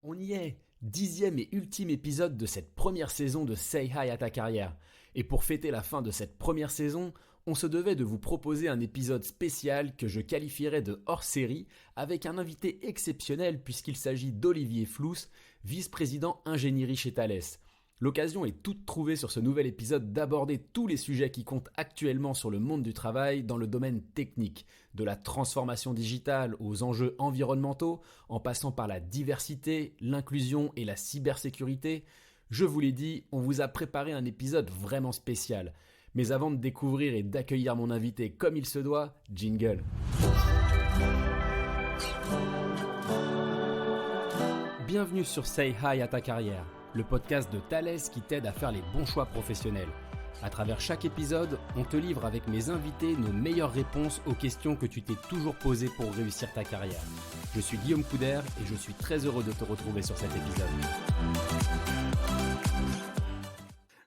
On y est, 10e et ultime épisode de cette première saison de Say Hi à ta carrière. Et pour fêter la fin de cette première saison, on se devait de vous proposer un épisode spécial que je qualifierais de hors-série avec un invité exceptionnel puisqu'il s'agit d'Olivier Flous, vice-président ingénierie chez Thales. L'occasion est toute trouvée sur ce nouvel épisode d'aborder tous les sujets qui comptent actuellement sur le monde du travail dans le domaine technique, de la transformation digitale aux enjeux environnementaux, en passant par la diversité, l'inclusion et la cybersécurité. Je vous l'ai dit, on vous a préparé un épisode vraiment spécial. Mais avant de découvrir et d'accueillir mon invité comme il se doit, jingle. Bienvenue sur Say Hi à ta carrière, le podcast de Thales qui t'aide à faire les bons choix professionnels. À travers chaque épisode, on te livre avec mes invités nos meilleures réponses aux questions que tu t'es toujours posées pour réussir ta carrière. Je suis Guillaume Couder et je suis très heureux de te retrouver sur cet épisode.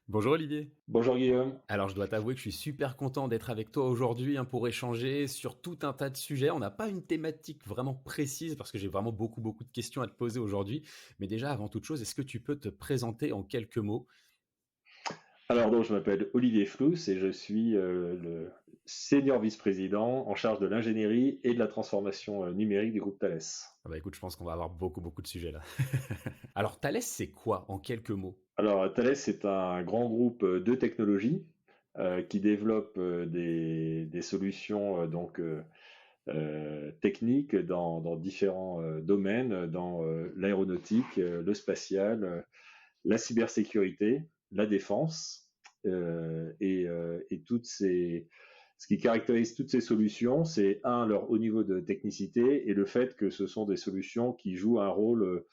Bonjour Olivier. Bonjour Guillaume. Alors je dois t'avouer que je suis super content d'être avec toi aujourd'hui pour échanger sur tout un tas de sujets. On n'a pas une thématique vraiment précise parce que j'ai vraiment beaucoup de questions à te poser aujourd'hui. Mais déjà avant toute chose, est-ce que tu peux te présenter en quelques mots ? Alors donc je m'appelle Olivier Flous et je suis le senior vice-président en charge de l'ingénierie et de la transformation numérique du groupe Thales. Ah bah écoute, je pense qu'on va avoir beaucoup de sujets là. Alors Thales, c'est quoi en quelques mots ? Alors Thales, c'est un grand groupe de technologie qui développe des solutions techniques dans différents domaines, dans l'aéronautique, le spatial, la cybersécurité, la défense et toutes ces. Ce qui caractérise toutes ces solutions, c'est leur haut niveau de technicité et le fait que ce sont des solutions qui jouent un rôle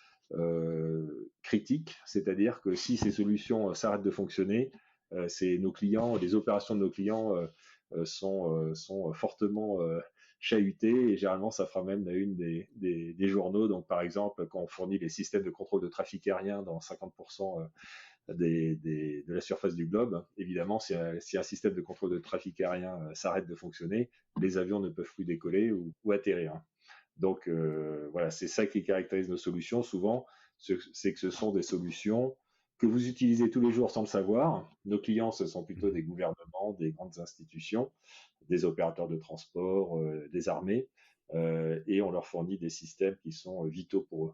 critique, c'est-à-dire que si ces solutions s'arrêtent de fonctionner, c'est nos clients, les opérations de nos clients sont fortement chahutées et généralement ça fera même la une des journaux. Donc par exemple, quand on fournit les systèmes de contrôle de trafic aérien dans 50% de la surface du globe, évidemment, si un système de contrôle de trafic aérien s'arrête de fonctionner, les avions ne peuvent plus décoller ou atterrir. Donc voilà, c'est ça qui caractérise nos solutions. Souvent, c'est que ce sont des solutions que vous utilisez tous les jours sans le savoir. Nos clients, ce sont plutôt des gouvernements, des grandes institutions, des opérateurs de transport, des armées, et on leur fournit des systèmes qui sont vitaux pour eux.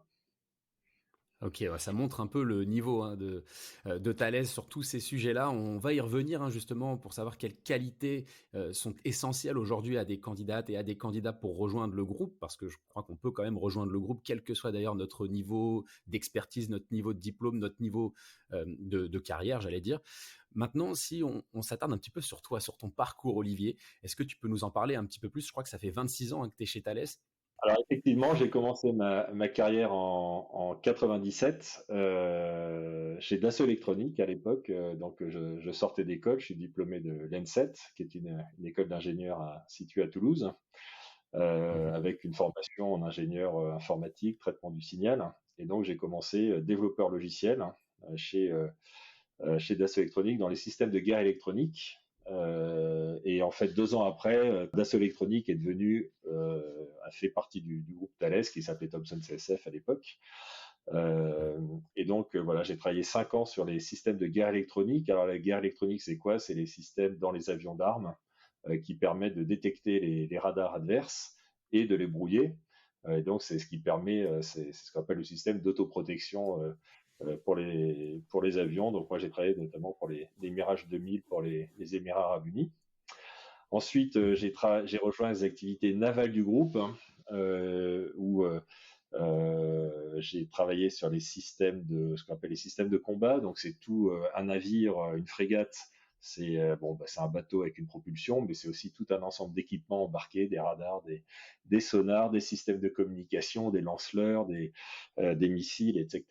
Ok, ça montre un peu le niveau de Thales sur tous ces sujets-là. On va y revenir justement pour savoir quelles qualités sont essentielles aujourd'hui à des candidates et à des candidats pour rejoindre le groupe, parce que je crois qu'on peut quand même rejoindre le groupe, quel que soit d'ailleurs notre niveau d'expertise, notre niveau de diplôme, notre niveau de carrière, j'allais dire. Maintenant, si on s'attarde un petit peu sur toi, sur ton parcours, Olivier, est-ce que tu peux nous en parler un petit peu plus ? Je crois que ça fait 26 ans que tu es chez Thales. Alors effectivement, j'ai commencé ma carrière en 97 chez Dassault Électronique à l'époque. Donc je sortais d'école, je suis diplômé de l'ENSET, qui est une école d'ingénieurs située à Toulouse, avec une formation en ingénieur informatique, traitement du signal. Et donc j'ai commencé développeur logiciel chez Dassault Électronique dans les systèmes de guerre électronique. Et en fait, 2 ans après, Dassault Électronique est a fait partie du groupe Thales qui s'appelait Thomson CSF à l'époque. Et donc voilà, j'ai travaillé 5 ans sur les systèmes de guerre électronique. Alors la guerre électronique, c'est quoi ? C'est les systèmes dans les avions d'armes qui permettent de détecter les radars adverses et de les brouiller. Et donc c'est ce qui permet, c'est ce qu'on appelle le système d'autoprotection pour les avions. Donc moi j'ai travaillé notamment pour les Mirage 2000 pour les Émirats Arabes Unis. Ensuite j'ai rejoint les activités navales du groupe où j'ai travaillé sur les systèmes ce qu'on appelle les systèmes de combat. Donc c'est tout un navire, une frégate. C'est c'est un bateau avec une propulsion, mais c'est aussi tout un ensemble d'équipements embarqués, des radars, des sonars, des systèmes de communication, des lance-leurres, des missiles, etc.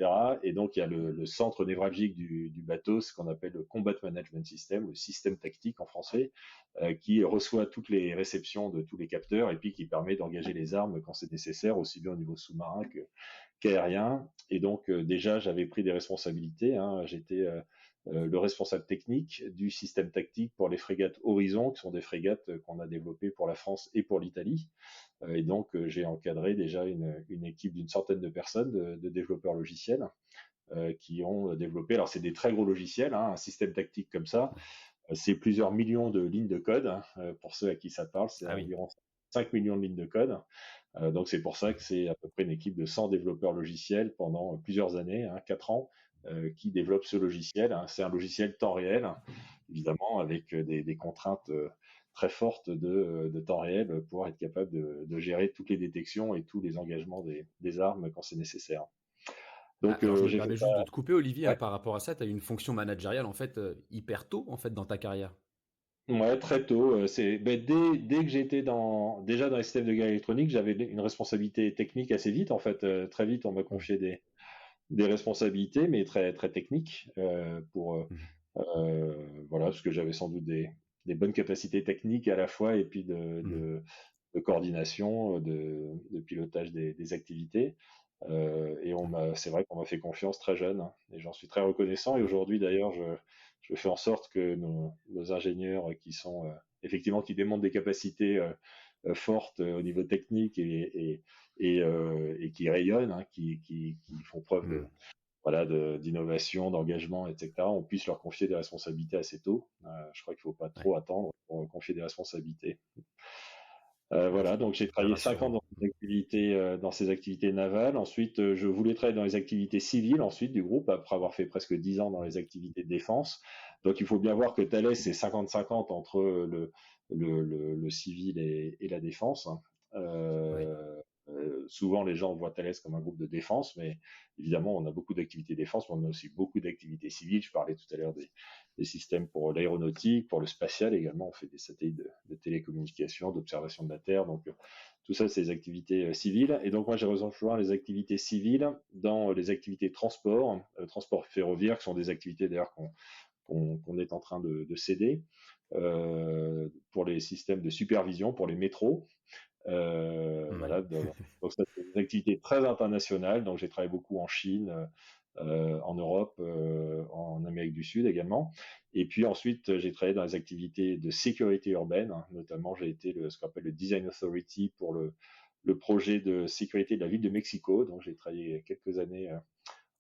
Et donc il y a le centre névralgique du bateau, ce qu'on appelle le Combat Management System, le système tactique en français, qui reçoit toutes les réceptions de tous les capteurs et puis qui permet d'engager les armes quand c'est nécessaire, aussi bien au niveau sous-marin qu'aérien. Et donc déjà j'avais pris des responsabilités. J'étais le responsable technique du système tactique pour les frégates Horizon, qui sont des frégates qu'on a développées pour la France et pour l'Italie. Et donc, j'ai encadré déjà une équipe d'une centaine de personnes, de développeurs logiciels, qui ont développé. Alors, c'est des très gros logiciels, hein, un système tactique comme ça. C'est plusieurs millions de lignes de code. Pour ceux à qui ça parle, c'est Ah oui. environ 5 millions de lignes de code. Donc, c'est pour ça que c'est à peu près une équipe de 100 développeurs logiciels pendant plusieurs années, 4 ans, qui développent ce logiciel. C'est un logiciel temps réel, évidemment, avec des contraintes très fortes de temps réel pour être capable de gérer toutes les détections et tous les engagements des armes quand c'est nécessaire. Donc, Alors je me j'ai fait permets ça. juste de te couper, Olivier, Ouais, par rapport à ça, tu as eu une fonction managériale en fait hyper tôt en fait dans ta carrière. ouais, très tôt. Dès que j'étais déjà dans les systèmes de guerre électronique, j'avais une responsabilité technique assez vite. En fait, très vite, on m'a Mhm. confié des responsabilités, mais très, très techniques, Mhm. voilà, parce que j'avais sans doute des bonnes capacités techniques à la fois, et puis Mhm. de coordination, de pilotage des activités. Et c'est vrai qu'on m'a fait confiance très jeune, hein, et j'en suis très reconnaissant. Et aujourd'hui, d'ailleurs, je fais en sorte que nos ingénieurs effectivement, qui démontrent des capacités fortes au niveau technique et qui rayonnent, hein, qui font preuve Mhm. voilà, d'innovation, d'engagement, etc., on puisse leur confier des responsabilités assez tôt. Je crois qu'il ne faut pas Ouais. trop attendre pour confier des responsabilités. Ah, Voilà, donc j'ai c'est travaillé 5 ans rassurant. dans ces activités navales. Ensuite, je voulais travailler dans les activités civiles ensuite du groupe, après avoir fait presque 10 ans dans les activités de défense. Donc il faut bien voir que Thales, c'est 50-50 entre le civil et la défense. Oui. Souvent, les gens voient Thales comme un groupe de défense, mais évidemment, on a beaucoup d'activités défense, mais on a aussi beaucoup d'activités civiles. Je parlais tout à l'heure des systèmes pour l'aéronautique, pour le spatial également. On fait des satellites de télécommunication, d'observation de la Terre. Donc, tout ça, c'est des activités civiles. Et donc, moi, j'ai rejoint les activités civiles dans les activités de transport, transport ferroviaire, qui sont des activités d'ailleurs qu'on est en train de céder, pour les systèmes de supervision, pour les métros. Oui. Voilà, donc ça, c'est des activités très internationales. Donc, j'ai travaillé beaucoup en Chine, en Europe, en Amérique du Sud également. Et puis ensuite, j'ai travaillé dans les activités de sécurité urbaine. Notamment, j'ai été ce qu'on appelle le Design Authority pour le projet de sécurité de la ville de Mexico. Donc, j'ai travaillé quelques années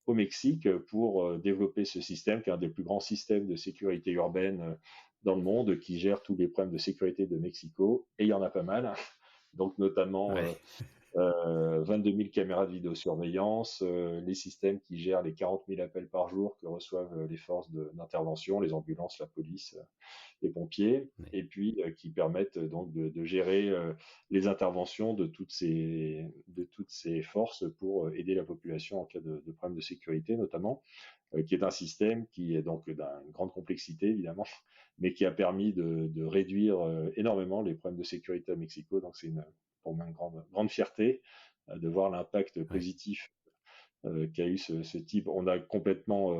au Mexique pour développer ce système, qui est un des plus grands systèmes de sécurité urbaine dans le monde, qui gère tous les problèmes de sécurité de Mexico. Et il y en a pas mal. Donc, notamment Ouais. 22 000 caméras de vidéosurveillance, les systèmes qui gèrent les 40 000 appels par jour que reçoivent les forces d'intervention, les ambulances, la police, les pompiers, Oui. et puis qui permettent donc de gérer les interventions de toutes ces forces pour aider la population en cas de problème de sécurité notamment, qui est un système qui est donc d'une grande complexité évidemment, mais qui a permis de réduire énormément les problèmes de sécurité à Mexico. Donc c'est pour moi une grande fierté de voir l'impact Ouais. positif qu'a eu ce type. On a complètement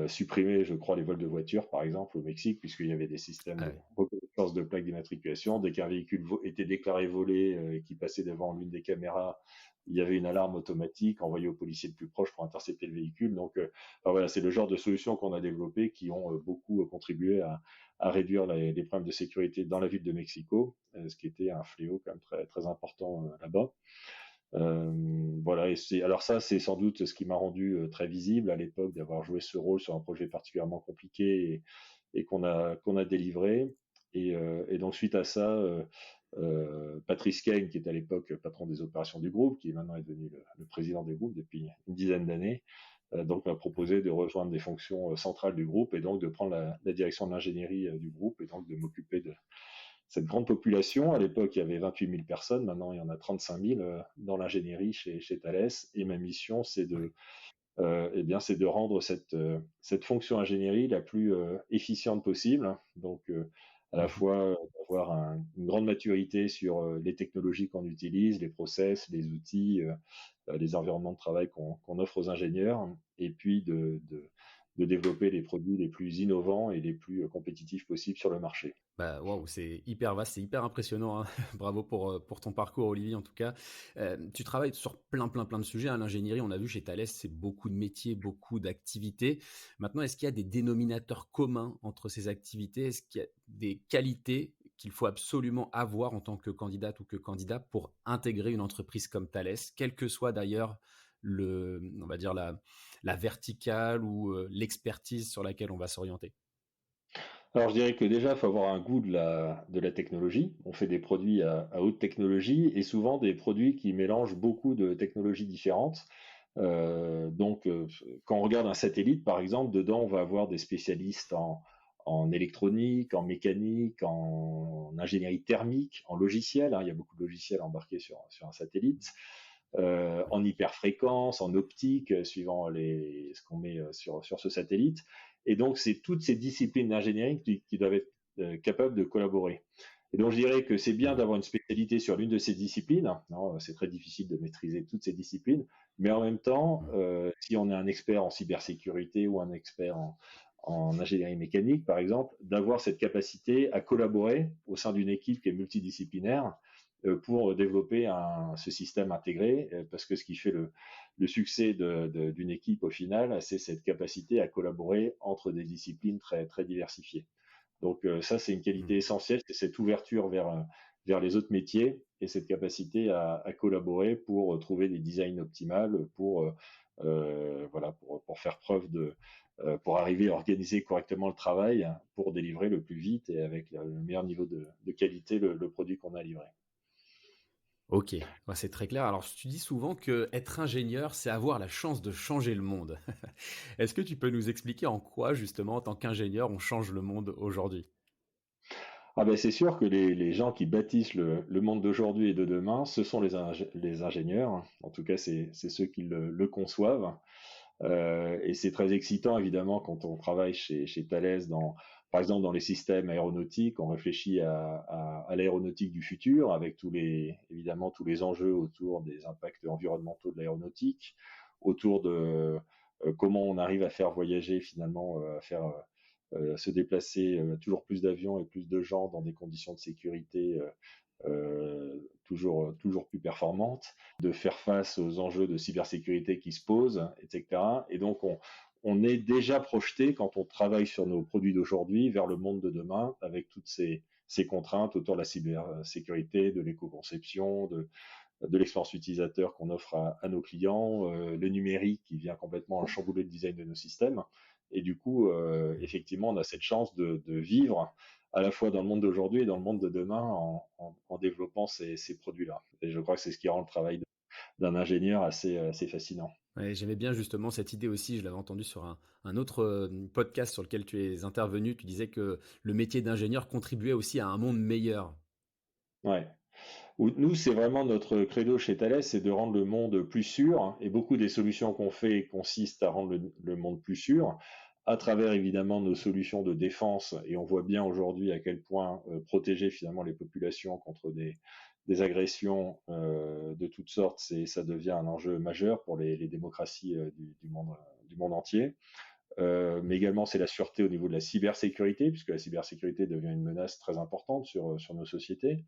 supprimé, je crois, les vols de voitures, par exemple, au Mexique, puisqu'il y avait des systèmes Ah de ouais. reconnaissance de plaques d'immatriculation. Dès qu'un véhicule était déclaré volé et qui passait devant l'une des caméras, il y avait une alarme automatique envoyée au policier le plus proche pour intercepter le véhicule. Donc, enfin, voilà, c'est le genre de solutions qu'on a développées qui ont beaucoup contribué à réduire les problèmes de sécurité dans la ville de Mexico, ce qui était un fléau quand même très, très important là-bas. Voilà, alors ça, c'est sans doute ce qui m'a rendu très visible à l'époque d'avoir joué ce rôle sur un projet particulièrement compliqué et qu'on a délivré. Et donc suite à ça, Patrice Kane, qui était à l'époque patron des opérations du groupe, qui maintenant est devenu le président du groupe depuis une dizaine d'années, donc m'a proposé de rejoindre des fonctions centrales du groupe et donc de prendre la direction de l'ingénierie du groupe et donc de m'occuper de cette grande population. À l'époque, il y avait 28 000 personnes. Maintenant, il y en a 35 000 dans l'ingénierie chez Thales. Et ma mission, Ouais. c'est de rendre cette fonction ingénierie la plus efficiente possible. Donc, à la Mhm. fois avoir une grande maturité sur les technologies qu'on utilise, les process, les outils, les environnements de travail qu'on offre aux ingénieurs, et puis de développer les produits les plus innovants et les plus compétitifs possibles sur le marché. Bah, waouh, c'est hyper vaste, c'est hyper impressionnant, hein. Bravo pour ton parcours, Olivier, en tout cas. Tu travailles sur plein de sujets, hein. L'ingénierie, on a vu chez Thales, c'est beaucoup de métiers, beaucoup d'activités. Maintenant, est-ce qu'il y a des dénominateurs communs entre ces activités? Est-ce qu'il y a des qualités qu'il faut absolument avoir en tant que candidate ou que candidat pour intégrer une entreprise comme Thales, quel que soit d'ailleurs on va dire la verticale ou l'expertise sur laquelle on va s'orienter? Alors, je dirais que déjà, il faut avoir un goût de la technologie. On fait des produits à haute technologie et souvent des produits qui mélangent beaucoup de technologies différentes. Donc, quand on regarde un satellite, par exemple, dedans, on va avoir des spécialistes en électronique, en mécanique, en ingénierie thermique, en logiciel, hein. Il y a beaucoup de logiciels embarqués sur un satellite. En hyperfréquence, en optique, suivant ce qu'on met sur ce satellite. Et donc, c'est toutes ces disciplines d'ingénierie qui doivent être capables de collaborer. Et donc, je dirais que c'est bien d'avoir une spécialité sur l'une de ces disciplines. Non, c'est très difficile de maîtriser toutes ces disciplines, mais en même temps, si on est un expert en cybersécurité ou un expert en ingénierie mécanique, par exemple, d'avoir cette capacité à collaborer au sein d'une équipe qui est multidisciplinaire pour développer ce système intégré, parce que ce qui fait le succès d'une équipe au final, c'est cette capacité à collaborer entre des disciplines très, très diversifiées. Donc ça, c'est une qualité essentielle, c'est cette ouverture vers les autres métiers et cette capacité à collaborer pour trouver des designs optimales, voilà, pour faire preuve pour arriver à organiser correctement le travail, pour délivrer le plus vite et avec le meilleur niveau de qualité le produit qu'on a livré. Ok, ouais, c'est très clair. Alors, tu dis souvent que être ingénieur, c'est avoir la chance de changer le monde. Est-ce que tu peux nous expliquer en quoi, justement, en tant qu'ingénieur, on change le monde aujourd'hui? Ah ben c'est sûr que les gens qui bâtissent le monde d'aujourd'hui et de demain, ce sont les ingénieurs. En tout cas, c'est ceux qui le conçoivent. Et c'est très excitant, évidemment, quand on travaille chez Thales, par exemple dans les systèmes aéronautiques, on réfléchit à l'aéronautique du futur, avec évidemment tous les enjeux autour des impacts environnementaux de l'aéronautique, autour de comment on arrive à faire voyager finalement, se déplacer toujours plus d'avions et plus de gens dans des conditions de sécurité toujours plus performantes, de faire face aux enjeux de cybersécurité qui se posent, etc. Et donc, on est déjà projeté, quand on travaille sur nos produits d'aujourd'hui, vers le monde de demain, avec toutes ces contraintes autour de la cybersécurité, de l'éco-conception, de l'expérience utilisateur qu'on offre à nos clients, le numérique qui vient complètement chambouler le design de nos systèmes. Et du coup, effectivement, on a cette chance de vivre à la fois dans le monde d'aujourd'hui et dans le monde de demain en développant ces produits-là. Et je crois que c'est ce qui rend le travail d'un ingénieur assez fascinant. Ouais, j'aimais bien justement cette idée aussi, je l'avais entendu sur un autre podcast sur lequel tu es intervenu, tu disais que le métier d'ingénieur contribuait aussi à un monde meilleur. Ouais. Nous, c'est vraiment notre credo chez Thales, c'est de rendre le monde plus sûr. Et beaucoup des solutions qu'on fait consistent à rendre le monde plus sûr, à travers évidemment nos solutions de défense. Et on voit bien aujourd'hui à quel point protéger finalement les populations contre des agressions de toutes sortes, ça devient un enjeu majeur pour les démocraties du monde entier. Mais également, c'est la sûreté au niveau de la cybersécurité, puisque la cybersécurité devient une menace très importante sur nos sociétés.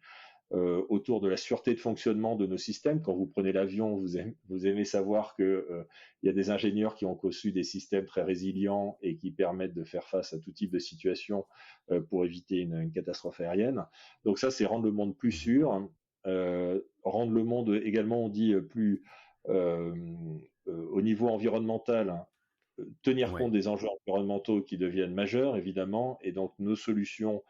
Autour de la sûreté de fonctionnement de nos systèmes. Quand vous prenez l'avion, vous aimez savoir que il y a des ingénieurs qui ont conçu des systèmes très résilients et qui permettent de faire face à tout type de situation pour éviter une catastrophe aérienne. Donc ça, c'est rendre le monde plus sûr, rendre le monde également, on dit, plus euh, au niveau environnemental, hein, tenir Ouais. compte des enjeux environnementaux qui deviennent majeurs, évidemment, et donc nos solutions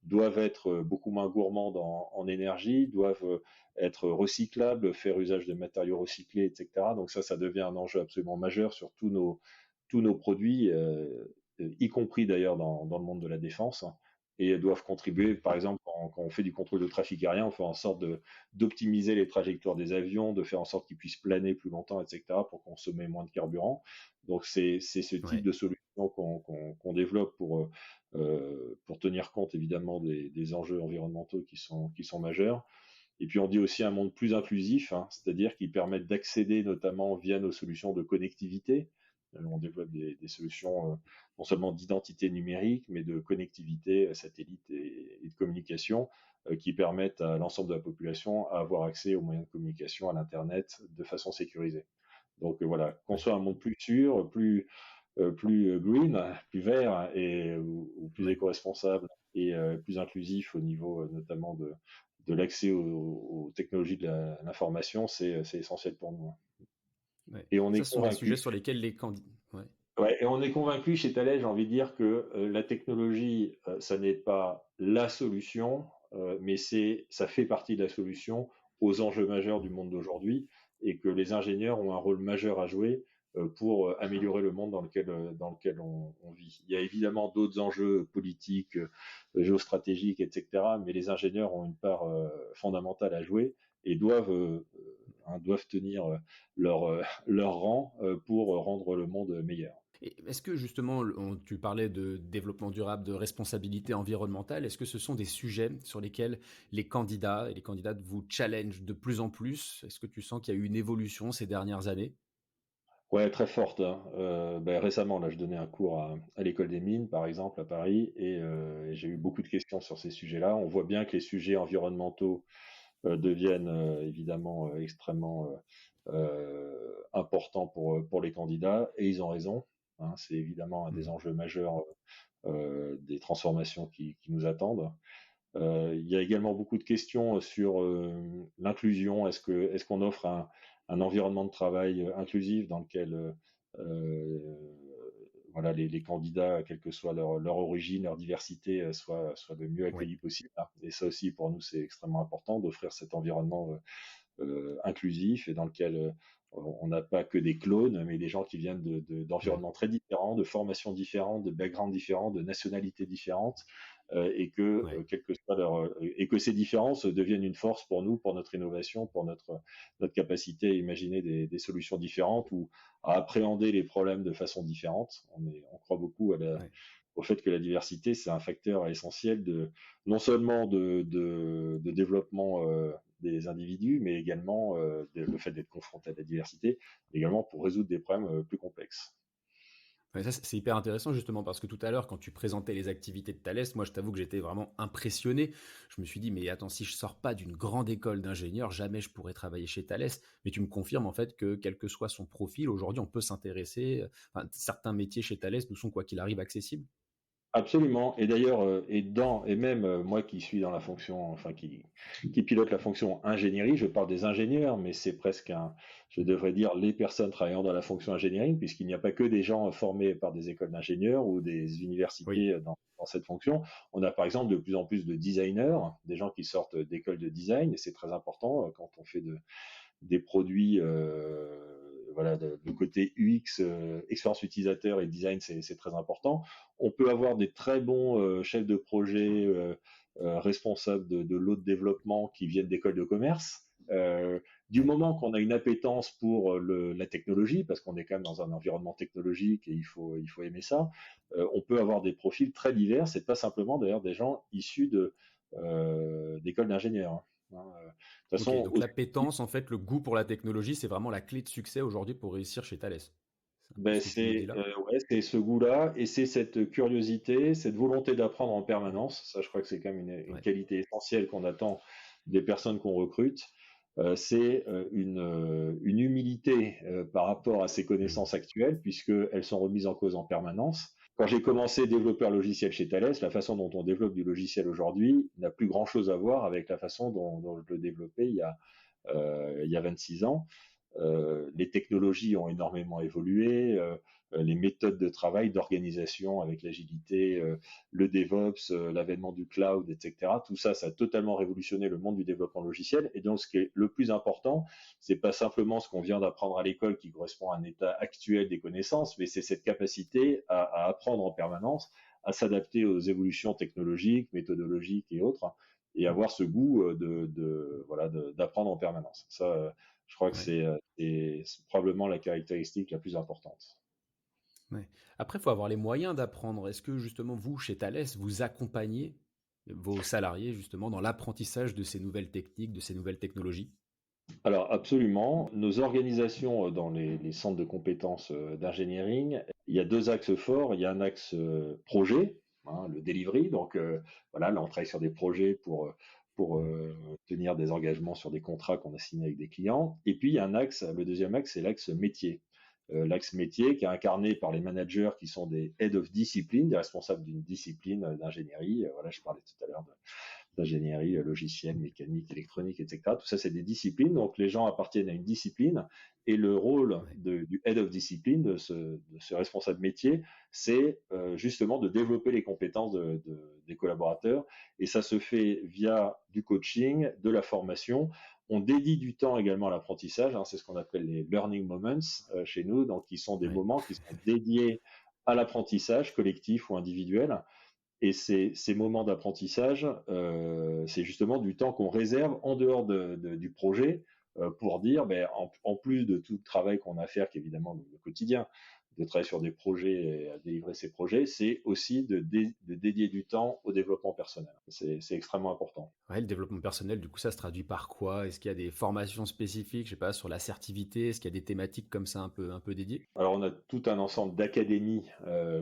doivent être beaucoup moins gourmandes en énergie, doivent être recyclables, faire usage de matériaux recyclés, etc. Donc ça devient un enjeu absolument majeur sur tous nos produits, y compris d'ailleurs dans le monde de la défense, et doivent contribuer, par exemple, quand on fait du contrôle de trafic aérien, on fait en sorte d'optimiser les trajectoires des avions, de faire en sorte qu'ils puissent planer plus longtemps, etc., pour consommer moins de carburant. Donc c'est ce type Ouais. de solution qu'on développe pour tenir compte évidemment des enjeux environnementaux qui sont majeurs. Et puis on dit aussi un monde plus inclusif, hein, c'est-à-dire qui permettent d'accéder notamment via nos solutions de connectivité On développe des solutions non seulement d'identité numérique, mais de connectivité satellite et de communication qui permettent à l'ensemble de la population à avoir accès aux moyens de communication, à l'Internet, de façon sécurisée. Donc voilà, Ouais. construire un monde plus sûr, plus green, plus vert ou plus Ouais. éco-responsable et plus inclusif au niveau notamment de l'accès aux technologies de l'information, c'est essentiel pour nous. Ouais. Et on Ça, est ce sont des sujets convaincu. sur lesquels les candidats. Ouais. Ouais, et on est convaincu chez Thales, j'ai envie de dire que la technologie, ça n'est pas la solution, mais ça fait partie de la solution aux enjeux majeurs du monde d'aujourd'hui, et que les ingénieurs ont un rôle majeur à jouer pour améliorer le monde dans lequel on vit. Il y a évidemment d'autres enjeux politiques, géostratégiques, etc., mais les ingénieurs ont une part fondamentale à jouer et doivent tenir leur rang pour rendre le monde meilleur. Et est-ce que justement, tu parlais de développement durable, de responsabilité environnementale, est-ce que ce sont des sujets sur lesquels les candidats et les candidates vous challengent de plus en plus? Est-ce que tu sens qu'il y a eu une évolution ces dernières années? Ouais, très forte, hein. Récemment, là, je donnais un cours à l'école des mines, par exemple, à Paris, et j'ai eu beaucoup de questions sur ces sujets-là. On voit bien que les sujets environnementaux deviennent évidemment extrêmement importants pour les candidats, et ils ont raison, hein. C'est évidemment un des Mmh. enjeux majeurs des transformations qui nous attendent. Il y a également beaucoup de questions sur l'inclusion. Est-ce qu'on offre un environnement de travail inclusif dans lequel voilà, les candidats, quelle que soit leur origine, leur diversité, soient le mieux Oui, accueillis possible, hein. Et ça aussi, pour nous, c'est extrêmement important d'offrir cet environnement inclusif et dans lequel on n'a pas que des clones, mais des gens qui viennent oui, d'environnements très différents, de formations différentes, de backgrounds différents, de nationalités différentes, et que oui, quelle que soit et que ces différences deviennent une force pour nous, pour notre innovation, pour notre capacité à imaginer des solutions différentes ou à appréhender les problèmes de façon différente. On croit beaucoup oui. au fait que la diversité, c'est un facteur essentiel non seulement de développement des individus, mais également le fait d'être confronté à la diversité, également pour résoudre des problèmes plus complexes. Ouais, ça, c'est hyper intéressant justement parce que tout à l'heure, quand tu présentais les activités de Thales, moi, je t'avoue que j'étais vraiment impressionné. Je me suis dit, mais attends, si je sors pas d'une grande école d'ingénieur, jamais je pourrais travailler chez Thales. Mais tu me confirmes en fait que quel que soit son profil, aujourd'hui, on peut s'intéresser. Enfin, certains métiers chez Thales nous sont quoi qu'il arrive accessibles. Absolument. Et d'ailleurs, et même moi qui suis dans la fonction, enfin qui pilote la fonction ingénierie, je parle des ingénieurs, mais c'est presque je devrais dire les personnes travaillant dans la fonction ingénierie, puisqu'il n'y a pas que des gens formés par des écoles d'ingénieurs ou des Oui, universités dans cette fonction. On a par exemple de plus en plus de designers, des gens qui sortent d'écoles de design, et c'est très important quand on fait des produits, voilà, de côté UX, expérience utilisateur et design, c'est très important. On peut avoir des très bons chefs de projet, responsables de l'eau de développement qui viennent d'écoles de commerce. Du oui, moment qu'on a une appétence pour la technologie, parce qu'on est quand même dans un environnement technologique et il faut aimer ça, on peut avoir des profils très divers. C'est pas simplement d'ailleurs des gens issus d'écoles d'ingénieurs, hein. De toute ok. façon, Donc l'appétence, en fait, le goût pour la technologie, c'est vraiment la clé de succès aujourd'hui pour réussir chez Thales. C'est un peu ben ce que tu nous dis là. ouais, c'est ce goût-là et c'est cette curiosité, cette volonté d'apprendre en permanence. Ça, je crois que c'est quand même une Ouais. qualité essentielle qu'on attend des personnes qu'on recrute. C'est une humilité par rapport à ses Hmm. connaissances actuelles, puisqu'elles sont remises en cause en permanence. Quand j'ai commencé développeur logiciel chez Thales, la façon dont on développe du logiciel aujourd'hui n'a plus grand-chose à voir avec la façon dont je le développais il y a 26 ans. Les technologies ont énormément évolué, les méthodes de travail, d'organisation avec l'agilité, le DevOps, l'avènement du cloud, etc. Tout ça, ça a totalement révolutionné le monde du développement logiciel. Et donc, ce qui est le plus important, c'est pas simplement ce qu'on vient d'apprendre à l'école qui correspond à un état actuel des connaissances, mais c'est cette capacité à apprendre en permanence, à s'adapter aux évolutions technologiques, méthodologiques et autres, et avoir ce goût voilà, d'apprendre en permanence. Ça, je crois que Ouais. c'est probablement la caractéristique la plus importante. Ouais. Après, il faut avoir les moyens d'apprendre. Est-ce que justement, vous, chez Thales, vous accompagnez vos salariés justement dans l'apprentissage de ces nouvelles techniques, de ces nouvelles technologies? Alors absolument, nos organisations dans les centres de compétences d'engineering, il y a deux axes forts. Il y a un axe projet, hein, le delivery. Donc voilà, là on travaille sur des projets pour tenir des engagements sur des contrats qu'on a signés avec des clients. Et puis il y a un axe, le deuxième axe, c'est l'axe métier. L'axe métier qui est incarné par les managers qui sont des head of discipline, des responsables d'une discipline d'ingénierie. Voilà, je parlais tout à l'heure d'ingénierie logicielle, mécanique, électronique, etc. Tout ça, c'est des disciplines. Donc, les gens appartiennent à une discipline et le rôle Ouais. du head of discipline, de ce responsable métier, c'est justement de développer les compétences des collaborateurs. Et ça se fait via du coaching, de la formation. On dédie du temps également à l'apprentissage. Hein, c'est ce qu'on appelle les learning moments chez nous. Donc, qui sont des Ouais. moments qui sont dédiés à l'apprentissage collectif ou individuel. Et ces moments d'apprentissage, c'est justement du temps qu'on réserve en dehors du projet pour dire, ben, en plus de tout le travail qu'on a à faire, qui est évidemment le quotidien, de travailler sur des projets et à délivrer ces projets, c'est aussi de dédier du temps au développement personnel. C'est extrêmement important. Ouais, le développement personnel, du coup, ça se traduit par quoi? Est-ce qu'il y a des formations spécifiques, je sais pas, sur l'assertivité? Est-ce qu'il y a des thématiques comme ça un peu dédiées? Alors, on a tout un ensemble d'académies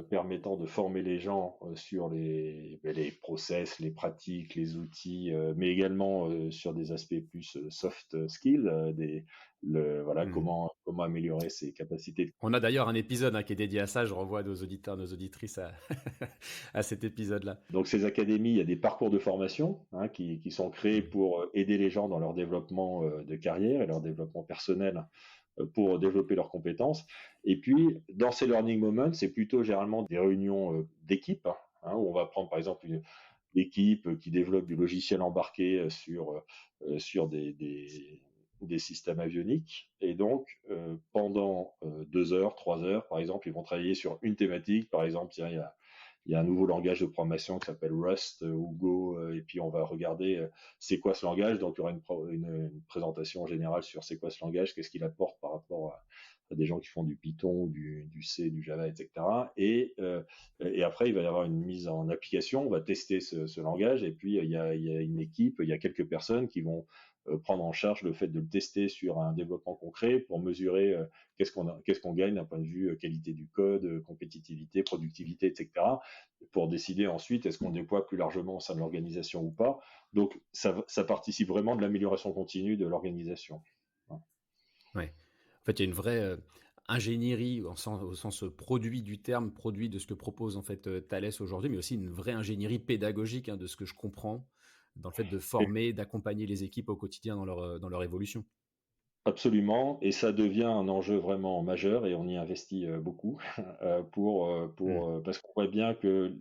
permettant de former les gens sur les process, les pratiques, les outils, mais également sur des aspects plus soft skills, voilà, Hmm. comment améliorer ses capacités. On a d'ailleurs un épisode hein, qui est dédié à ça. Je renvoie nos auditeurs, nos auditrices à, à cet épisode-là. Donc, ces académies, il y a des parcours de formation hein, qui sont créés Hmm. pour aider les gens dans leur développement de carrière et leur développement personnel pour développer leurs compétences. Et puis, dans ces learning moments, c'est plutôt généralement des réunions d'équipe, hein, où on va prendre par exemple une équipe qui développe du logiciel embarqué sur des systèmes avioniques. Et donc, pendant 2 heures, 3 heures, par exemple, ils vont travailler sur une thématique. Par exemple, tiens, il y a un nouveau langage de programmation qui s'appelle Rust ou Go, et puis on va regarder c'est quoi ce langage. Donc il y aura une présentation générale sur c'est quoi ce langage, qu'est-ce qu'il apporte par rapport à des gens qui font du Python, du C, du Java, etc. Et après, il va y avoir une mise en application, on va tester ce langage, et puis il y a une équipe, il y a quelques personnes qui vont prendre en charge le fait de le tester sur un développement concret pour mesurer qu'est-ce qu'on gagne d'un point de vue qualité du code, compétitivité, productivité, etc., pour décider ensuite est-ce qu'on déploie plus largement au sein de l'organisation ou pas. Donc ça participe vraiment de l'amélioration continue de l'organisation. Ouais. En fait, il y a une vraie ingénierie au sens produit du terme, produit de ce que propose en fait Thales aujourd'hui, mais aussi une vraie ingénierie pédagogique hein, de ce que je comprends dans le fait de former, d'accompagner les équipes au quotidien dans leur évolution. Absolument, et ça devient un enjeu vraiment majeur et on y investit beaucoup Hmm. parce qu'on voit bien que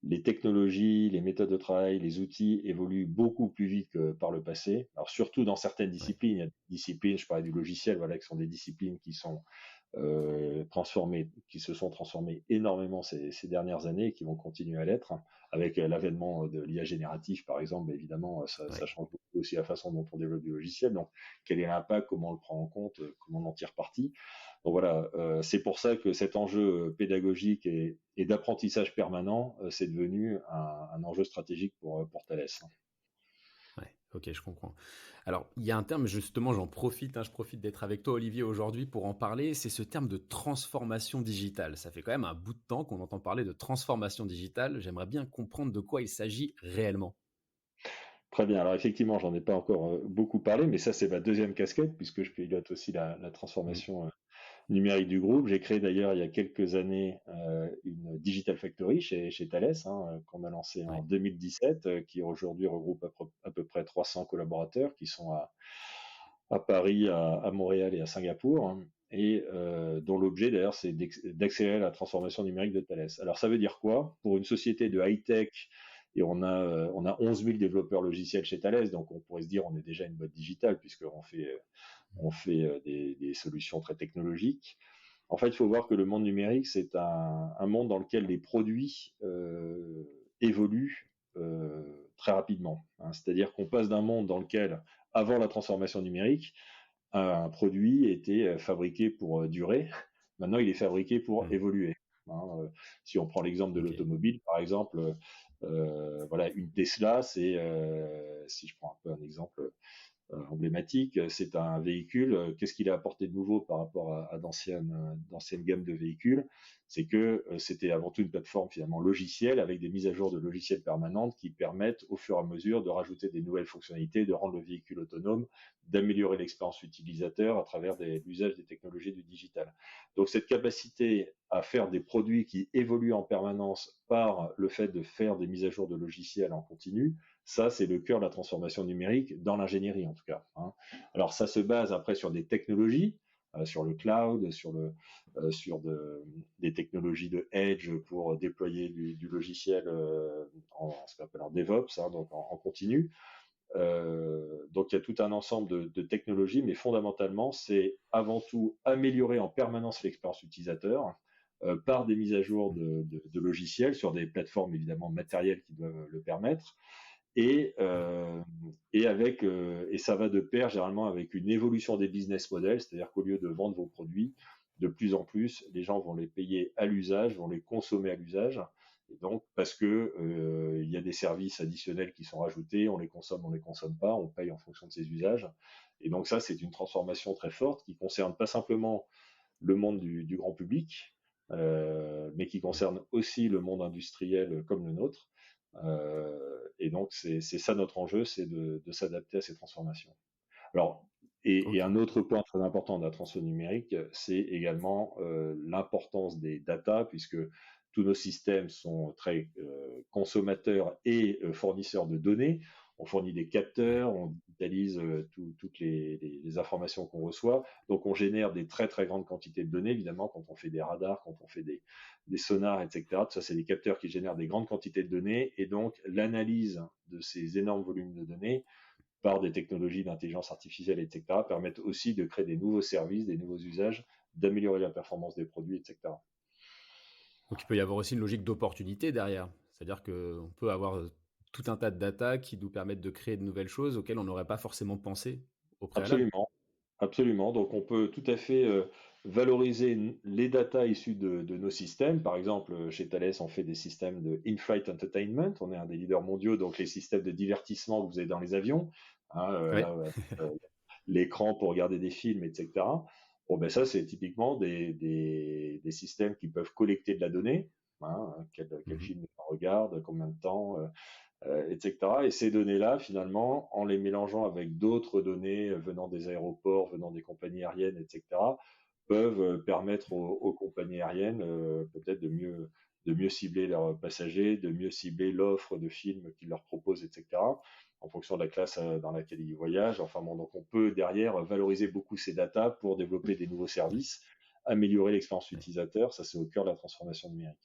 les technologies, les méthodes de travail, les outils évoluent beaucoup plus vite que par le passé. Alors surtout dans certaines Ouais. disciplines, il y a des disciplines, je parlais du logiciel, voilà, qui sont des disciplines qui sont transformées, qui se sont transformées énormément ces dernières années et qui vont continuer à l'être. Avec l'avènement de l'IA génératif, par exemple, évidemment, ça Ouais. change beaucoup aussi la façon dont on développe du logiciel. Donc, quel est l'impact, comment on le prend en compte, comment on en tire parti. Donc voilà, c'est pour ça que cet enjeu pédagogique et d'apprentissage permanent, c'est devenu un enjeu stratégique pour Thales. Ouais, ok, je comprends. Alors, il y a un terme, justement, j'en profite, hein, je profite d'être avec toi, Olivier, aujourd'hui pour en parler, c'est ce terme de transformation digitale. Ça fait quand même un bout de temps qu'on entend parler de transformation digitale. J'aimerais bien comprendre de quoi il s'agit réellement. Très bien. Alors effectivement, j'en ai pas encore beaucoup parlé, mais ça c'est ma deuxième casquette puisque je pilote aussi la Mm. transformation numérique du groupe. J'ai créé d'ailleurs il y a quelques années une Digital Factory chez Thales, hein, qu'on a lancé en Ouais, 2017, qui aujourd'hui regroupe à peu près 300 collaborateurs qui sont à Paris, à Montréal et à Singapour, hein, et dont l'objet d'ailleurs c'est d'accélérer la transformation numérique de Thales. Alors ça veut dire quoi? Pour une société de high-tech, et on a 11 000 développeurs logiciels chez Thales, donc on pourrait se dire on est déjà une boîte digitale on fait des solutions très technologiques. En fait, il faut voir que le monde numérique, c'est un monde dans lequel les produits évoluent très rapidement, hein. C'est-à-dire qu'on passe d'un monde dans lequel, avant la transformation numérique, un produit était fabriqué pour durer. Maintenant, il est fabriqué pour mm. évoluer, hein. Si on prend l'exemple de Ok, l'automobile, par exemple, voilà, une Tesla, c'est, si je prends un peu un exemple emblématique. C'est un véhicule. Qu'est-ce qu'il a apporté de nouveau par rapport à d'anciennes gammes de véhicules? C'est que c'était avant tout une plateforme finalement logicielle avec des mises à jour de logiciels permanentes qui permettent au fur et à mesure de rajouter des nouvelles fonctionnalités, de rendre le véhicule autonome, d'améliorer l'expérience utilisateur à travers l'usage des technologies du digital. Donc cette capacité à faire des produits qui évoluent en permanence par le fait de faire des mises à jour de logiciels en continu, ça, c'est le cœur de la transformation numérique dans l'ingénierie, en tout cas. Hein. Alors, ça se base après sur des technologies, sur le cloud, des technologies de edge pour déployer du logiciel en ce qu'on appelle en DevOps, hein, donc en continu. Donc, il y a tout un ensemble de technologies, mais fondamentalement, c'est avant tout améliorer en permanence l'expérience utilisateur par des mises à jour de logiciels sur des plateformes évidemment matérielles qui doivent le permettre et, et ça va de pair généralement avec une évolution des business models, c'est-à-dire qu'au lieu de vendre vos produits, de plus en plus, les gens vont les payer à l'usage, vont les consommer à l'usage. Et donc, parce que il y a des services additionnels qui sont rajoutés, on les consomme pas, on paye en fonction de ses usages. Et donc ça, c'est une transformation très forte qui concerne pas simplement le monde du grand public, mais qui concerne aussi le monde industriel comme le nôtre. Et donc, c'est ça notre enjeu, c'est de s'adapter à ces transformations. Alors, et Ok. un autre point très important de la transformation numérique, c'est également l'importance des data, puisque tous nos systèmes sont très consommateurs et fournisseurs de données. On fournit des Ouais. capteurs, on digitalise toutes les informations qu'on reçoit. Donc, on génère des très, très grandes quantités de données, évidemment, quand on fait des radars, quand on fait des sonars, etc. Tout ça, c'est des capteurs qui génèrent des grandes quantités de données. Et donc, l'analyse de ces énormes volumes de données par des technologies d'intelligence artificielle, etc., permettent aussi de créer des nouveaux services, des nouveaux usages, d'améliorer la performance des produits, etc. Donc il peut y avoir aussi une logique d'opportunité derrière. C'est-à-dire qu'on peut avoir tout un tas de data qui nous permettent de créer de nouvelles choses auxquelles on n'aurait pas forcément pensé au préalable. Absolument, absolument. Donc on peut tout à fait valoriser les datas issues de nos systèmes. Par exemple, chez Thales, on fait des systèmes de in-flight entertainment. On est un des leaders mondiaux, donc les systèmes de divertissement que vous avez dans les avions. Hein, Ouais. là, l'écran pour regarder des films, etc. Bon, ben ça, c'est typiquement des systèmes qui peuvent collecter de la donnée. Hein, quel Mhm. film on regarde, combien de temps, etc. Et ces données-là, finalement, en les mélangeant avec d'autres données venant des aéroports, venant des compagnies aériennes, etc., peuvent permettre aux compagnies aériennes peut-être de mieux cibler leurs passagers, de mieux cibler l'offre de films qu'ils leur proposent, etc., en fonction de la classe dans laquelle ils voyagent. Enfin bon, donc on peut derrière valoriser beaucoup ces datas pour développer des nouveaux services, améliorer l'expérience Ouais. utilisateur. Ça, c'est au cœur de la transformation numérique.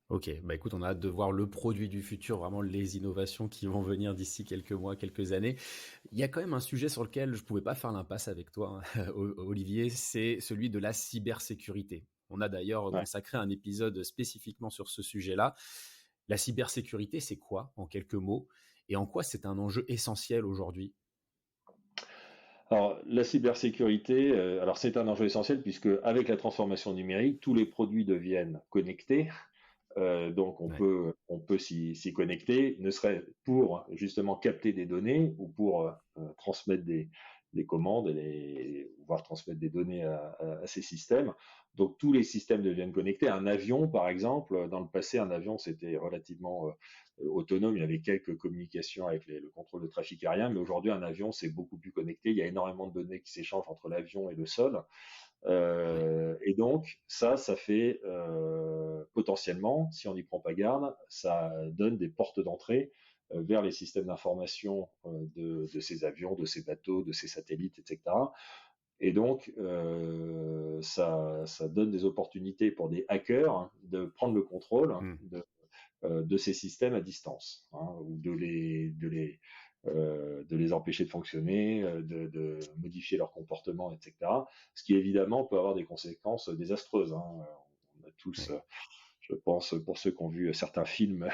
Ok, bah écoute, on a hâte de voir le produit du futur, vraiment les innovations qui vont venir d'ici quelques mois, quelques années. Il y a quand même un sujet sur lequel je ne pouvais pas faire l'impasse avec toi, hein, Olivier, c'est celui de la cybersécurité. On a d'ailleurs Ouais. consacré un épisode spécifiquement sur ce sujet-là. La cybersécurité, c'est quoi, en quelques mots, et en quoi c'est un enjeu essentiel aujourd'hui? Alors, la cybersécurité, alors c'est un enjeu essentiel puisque avec la transformation numérique, tous les produits deviennent connectés. Donc Ouais. on peut s'y connecter, ne serait pour justement capter des données ou pour transmettre des commandes, voire transmettre des données à ces systèmes. Donc tous les systèmes deviennent connectés. Un avion, par exemple, dans le passé, un avion c'était relativement autonome. Il y avait quelques communications avec le contrôle de trafic aérien, mais aujourd'hui un avion c'est beaucoup plus connecté. Il y a énormément de données qui s'échangent entre l'avion et le sol. Ouais. Et donc, ça fait potentiellement, si on n'y prend pas garde, ça donne des portes d'entrée vers les systèmes d'information de ces avions, de ces bateaux, de ces satellites, etc. Et donc, ça donne des opportunités pour des hackers de prendre le contrôle Hmm. de ces systèmes à distance, hein, ou de les empêcher de fonctionner, de modifier leur comportement, etc. Ce qui évidemment peut avoir des conséquences désastreuses. Hein. On a tous, Ouais. je pense, pour ceux qui ont vu certains films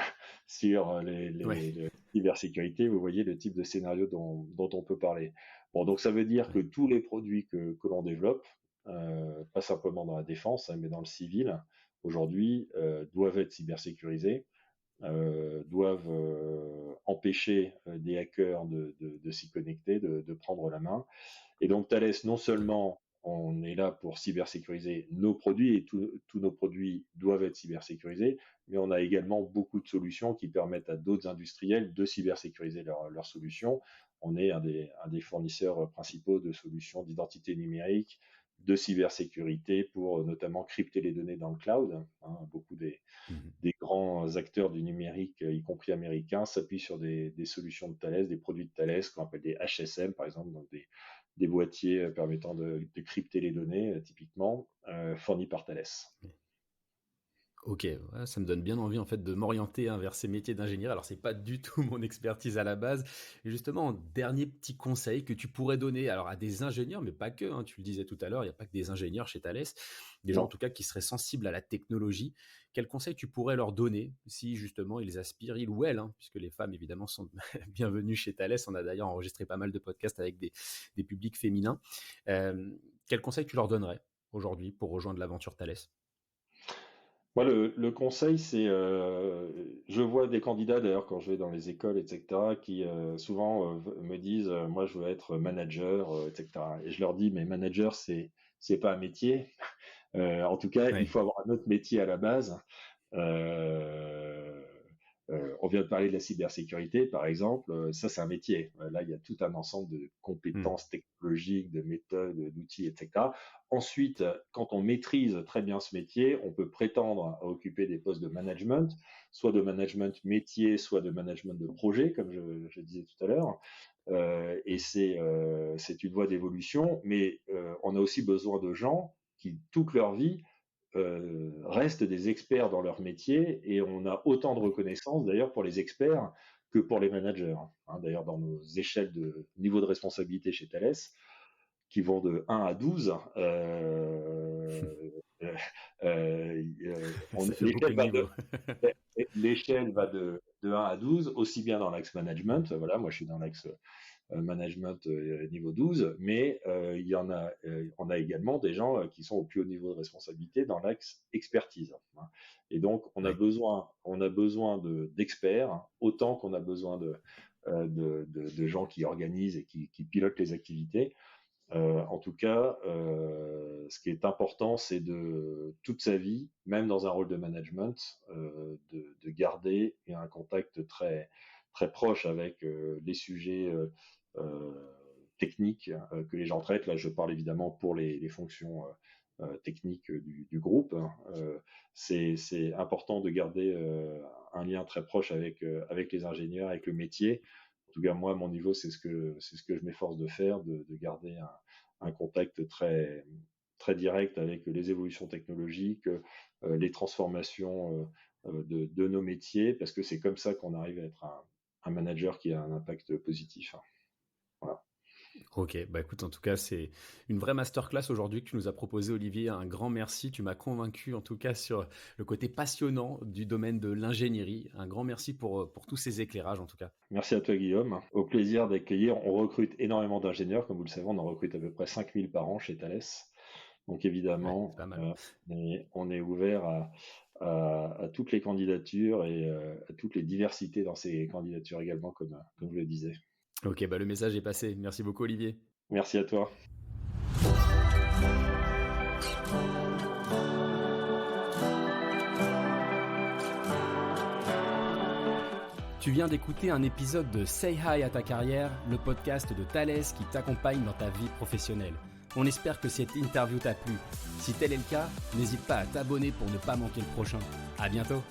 sur Ouais. la cybersécurité, vous voyez le type de scénario dont on peut parler. Bon, donc ça veut dire que Ouais. tous les produits que l'on développe, pas simplement dans la défense, hein, mais dans le civil, aujourd'hui, doivent être cybersécurisés doivent empêcher des hackers de s'y connecter, de prendre la main. Et donc Thales, non seulement on est là pour cybersécuriser nos produits et tous nos produits doivent être cybersécurisés, mais on a également beaucoup de solutions qui permettent à d'autres industriels de cybersécuriser leurs solutions. On est un des fournisseurs principaux de solutions d'identité numérique, de cybersécurité pour notamment crypter les données dans le cloud. Beaucoup des grands acteurs du numérique, y compris américains, s'appuient sur des solutions de Thales, des produits de Thales qu'on appelle des HSM, par exemple, donc des boîtiers permettant de crypter les données, typiquement, fournis par Thales. Ok, ouais, ça me donne bien envie en fait de m'orienter vers ces métiers d'ingénieur. Alors c'est pas du tout mon expertise à la base. Et justement, dernier petit conseil que tu pourrais donner alors à des ingénieurs, mais pas que. Tu le disais tout à l'heure, il n'y a pas que des ingénieurs chez Thales, des gens en tout cas qui seraient sensibles à la technologie. Quel conseil tu pourrais leur donner si justement ils aspirent, ils ou elles, puisque les femmes évidemment sont bienvenues chez Thales. On a d'ailleurs enregistré pas mal de podcasts avec des publics féminins. Quel conseil tu leur donnerais aujourd'hui pour rejoindre l'aventure Thales ? Moi, le conseil, c'est, je vois des candidats d'ailleurs quand je vais dans les écoles, etc., qui souvent me disent, moi, je veux être manager, etc. Et je leur dis, mais manager, c'est pas un métier. En tout cas, il faut avoir un autre métier à la base. On vient de parler de la cybersécurité, par exemple. Ça, c'est un métier. Là, il y a tout un ensemble de compétences technologiques, de méthodes, d'outils, etc. Ensuite, quand on maîtrise très bien ce métier, on peut prétendre à occuper des postes de management, soit de management métier, soit de management de projet, comme je disais tout à l'heure. Et c'est une voie d'évolution, mais on a aussi besoin de gens qui, toute leur vie, restent des experts dans leur métier, et on a autant de reconnaissance d'ailleurs pour les experts que pour les managers. D'ailleurs, dans nos échelles de niveau de responsabilité chez Thales, qui vont de 1 à 12, l'échelle va de 1 à 12, aussi bien dans l'axe management. Voilà, moi je suis dans l'axe management niveau 12, mais on a également des gens qui sont au plus haut niveau de responsabilité dans l'axe expertise. Et donc, on a besoin d'experts, autant qu'on a besoin de gens qui organisent et qui pilotent les activités. En tout cas, ce qui est important, c'est de toute sa vie, même dans un rôle de management, de garder un contact très très proche avec les sujets techniques que les gens traitent. Là, je parle évidemment pour les fonctions techniques du groupe. C'est important de garder un lien très proche avec les ingénieurs, avec le métier. En tout cas, moi, à mon niveau, c'est ce que je m'efforce de faire, de garder un contact très très direct avec les évolutions technologiques, les transformations de nos métiers, parce que c'est comme ça qu'on arrive à être un manager qui a un impact positif. Voilà. Ok, bah écoute, en tout cas, c'est une vraie masterclass aujourd'hui que tu nous as proposé, Olivier. Un grand merci. Tu m'as convaincu, en tout cas, sur le côté passionnant du domaine de l'ingénierie. Un grand merci pour tous ces éclairages, en tout cas. Merci à toi, Guillaume. Au plaisir d'accueillir. On recrute énormément d'ingénieurs. Comme vous le savez, on en recrute à peu près 5000 par an chez Thales. Donc, évidemment, on est ouvert à toutes les candidatures et à toutes les diversités dans ces candidatures également, comme je le disais. Ok, bah le message est passé. Merci beaucoup, Olivier. Merci à toi. Tu viens d'écouter un épisode de Say Hi à ta carrière, le podcast de Thales qui t'accompagne dans ta vie professionnelle. On espère que cette interview t'a plu. Si tel est le cas, n'hésite pas à t'abonner pour ne pas manquer le prochain. À bientôt.